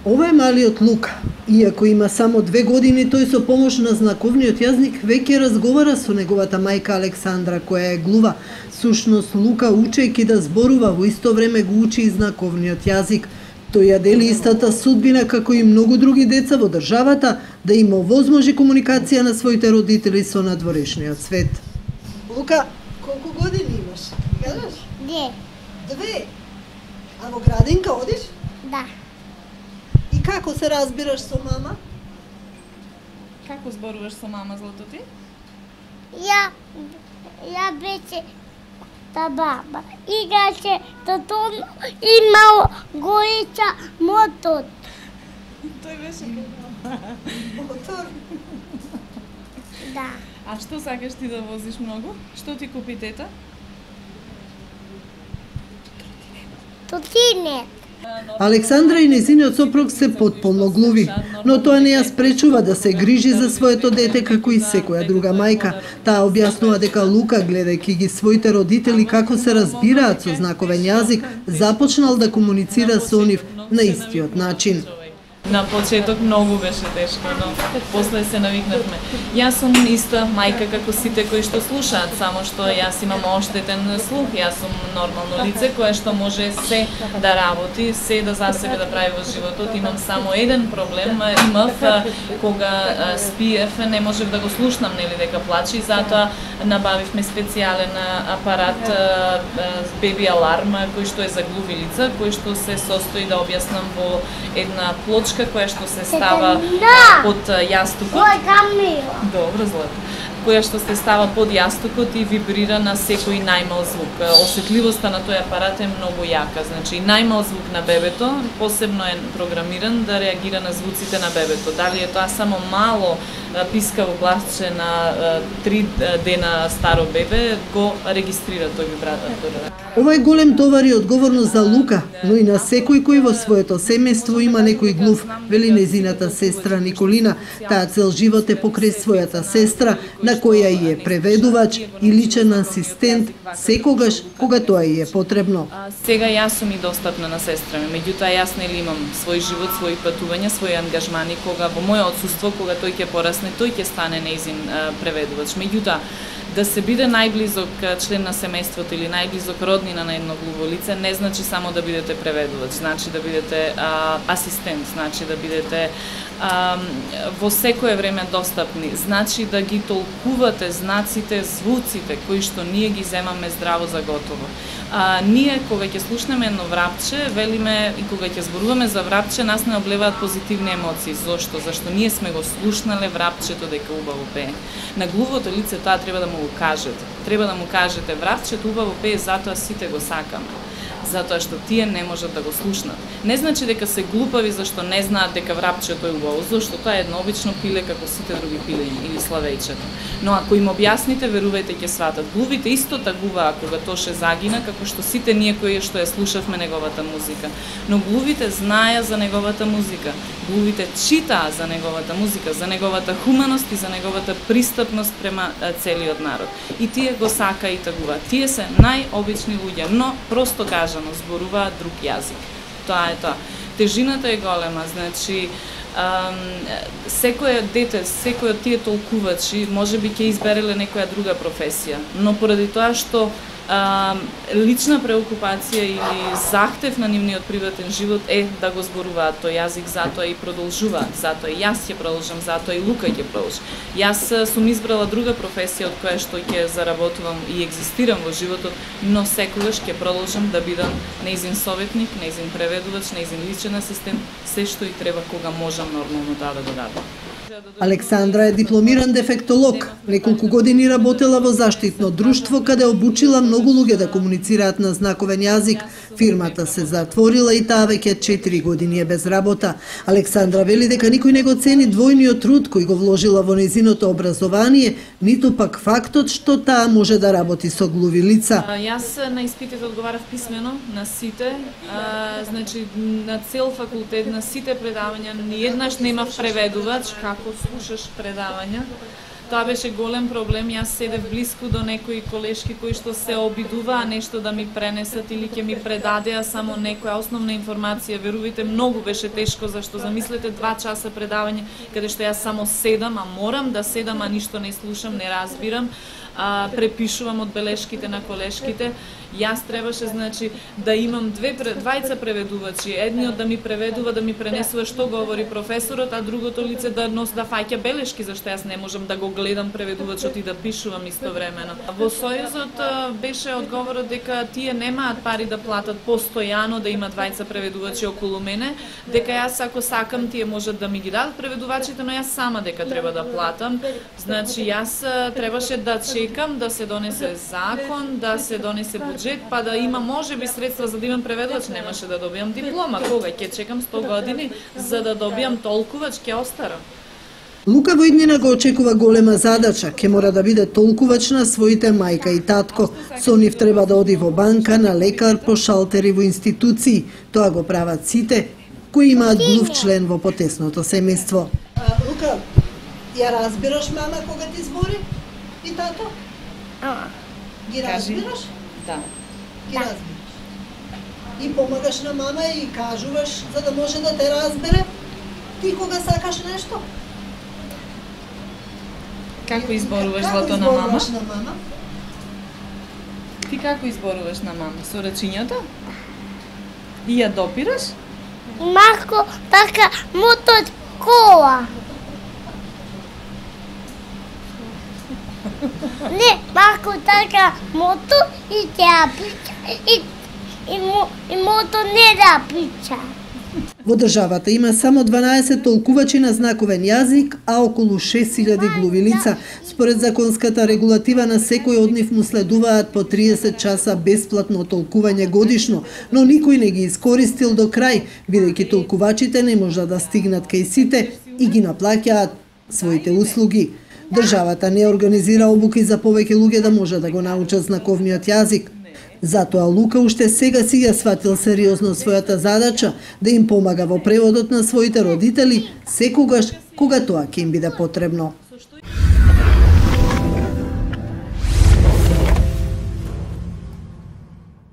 Ова е малиот Лука. Иако има само 2 години, тој со помош на знаковниот јазик веќе разговара со неговата мајка Александра, која е глува. Сушност, Лука, учејќи да зборува, во исто време го учи и знаковниот јазик. Тој ја дели истата судбина како и многу други деца во државата, да им овозможи комуникација на своите родители со надворешниот свет. Лука, колку години имаш? Кажеш? 2. 2. А во градинка одиш? Да. И како се разбираш со мама? Како зборуваш со мама, злато ти? Ја беше та баба. Играше тотон, имал горица мотор. Тој беше Мотор. Да. А што сакаш ти да возиш многу? Што ти купи тета? Тотинет. Александра и незиниот сопруг се потполно глуви, но тоа не ја спречува да се грижи за своето дете како и секоја друга мајка. Таа објаснува дека Лука, гледајќи ги своите родители како се разбираат со знаковен јазик, започнал да комуницира со нив на истиот начин. На почеток многу беше тешко, но после се навикнавме. Јас сум иста мајка како сите кои што слушаат, само што јас имам оштетен слух, јас сум нормално лице кое што може се да работи, се да за себе да прави во животот. Имам само еден проблем, имав кога спиев, не можев да го слушнам, нели дека плаче, и затоа набавивме специјален апарат беби аларм кој што е за глуви лица, кој што се состои, да објаснам, во една плочка која што се става под јастукот. Добро, злато. Која што се става под јастукот и вибрира на секој најмал звук. Осетливоста на тој апарат е многу јака. Значи, најмал звук на бебето посебно е програмиран да реагира на звуците на бебето. Дали е тоа само мало пискаво гласче на 3 дена старо бебе, го регистрира тој вибратор. Ова е голем товар и одговорност за Лука, но и на секој кој во своето семејство има некој глув, вели незината сестра Николина. Таа цел живот е покрај својата сестра, на која и е преведувач и личен асистент секогаш кога тоа и е потребно. Сега јас сум и достапна на сестра ми, меѓутоа јас нели имам свој живот, своји патувања, своји ангажмани, кога во моје отсуство, кога тој ќе порасне, тој ќе стане нејзин преведувач. Меѓутоа, да се биде најблизок член на семејството или најблизок роднина на едно глуво лице не значи само да бидете преведувач, значи да бидете асистент, значи да бидете во секое време достапни, значи да ги толкувате знаците, звуците кои што ние ги земаме здраво за готово. Ние кога ќе слушнеме едно врапче, велиме, и кога ќе зборуваме за врапче, нас не облеваат позитивни емоции. Зошто? Зашто ние сме го слушнале врапчето дека убаво пее. На глувото лице тоа треба да му го кажете. Треба да му кажете врапчето убаво пее, затоа сите го сакаме. Затоа што тие не можат да го слушнат. Не значи дека се глупави зашто не знаат дека врапчето е убаво, зашто тоа е едно обично пиле како сите други пилења или славејчето. Но ако им објасните, верувајте ќе сватат. Глувите исто тагуваат кога Тоше загина, како што сите ние кои што ја слушавме неговата музика. Но глувите знаеа за неговата музика. Глувите читаа за неговата музика, за неговата хуманост и за неговата пристапност према целиот народ. И тие го сака и тагуваат. Тие се најобични луѓе, но просто кажано зборуваат друг јазик. Тоа е тоа. Тежината е голема, значи секој дете, секој од тие толкувачи можеби ќе избереле некоја друга професија, но поради тоа што лична преокупација или захтев на нивниот приватен живот е да го зборуваат тој јазик, затоа и продолжуваат, затоа и јас ќе продолжам, затоа и Лука ќе продолжи. Јас сум избрала друга професија од која што ќе заработувам и екзистирам во животот, но секогаш ќе продолжам да бидам нејзин советник, нејзин преведувач, нејзин личен асистент, се што и треба кога можам нормално да го дадам. Александра е дипломиран дефектолог. Неколку години работела во заштитно друштво, каде обучила многу луѓе да комуницираат на знаковен јазик. Фирмата се затворила и таа веќе 4 години е без работа. Александра вели дека никој не го цени двојниот труд кој го вложила во незиното образование, ниту пак фактот што таа може да работи со глуви лица. Јас на испитите одговарав писмено на сите, значи на цел факултет, на сите предавања, ниеднаш немав преведувач, како слушаш предавања. Тоа беше голем проблем. Јас седев блиску до некои колешки кои што се обидуваа нешто да ми пренесат или ќе ми предадеа само некоја основна информација. Верувате, многу беше тешко, зашто замислете 2 часа предавање каде што јас само седам, а морам да седам, а ништо не слушам, не разбирам. Препишувам од белешките на колешките. Јас требаше, значи, да имам двајца преведувачи. Едниот да ми преведува, да ми пренесува што говори професорот, а другото лице да фаќа белешки, зашто јас не можам да го гледам преведувачот и да пишувам истовремено. Во Сојузот беше одговорот дека тие немаат пари да платат постојано да има двајца преведувачи околу мене, дека јас ако сакам тие можат да ми ги дадат преведувачите, но јас сама дека треба да платам. Значи јас требаше да чекам да се донесе закон, да се донесе буџет, па да има можеби средства за да имам преведувач, немаше да добијам диплома. Кога ќе чекам 100 години за да добијам толкувач, ќе остарам. Лука во иднина го очекува голема задача, ќе мора да биде толкувач на своите мајка и татко. Со нив треба да оди во банка, на лекар, по шалтери во институции. Тоа го прават сите кои имаат глув член во потесното семејство. Лука, ја разбираш мама кога ти збори и тато? Ги разбираш? Да. Ги разбираш. И помагаш на мама и кажуваш за да може да те разбере? Ти кога сакаш нешто? Како изборуваш злато на мама? Ти како изборуваш на мама? Со рачињата? И ја допираш? Марко, така, мотот кола. Не, Марко, така, мото и тя пича. И мото не да пича. Во државата има само 12 толкувачи на знаковен јазик, а околу 6000 глуви лица. Според законската регулатива на секој од нив му следуваат по 30 часа бесплатно толкување годишно, но никој не ги искористил до крај, бидејќи толкувачите не можат да стигнат кај сите и ги наплаќаат своите услуги. Државата не организира обуки за повеќе луѓе да може да го научат знаковниот јазик. Затоа Лука уште сега си ја сватил сериозно својата задача да им помага во преводот на своите родители секогаш кога тоа ќе им биде потребно.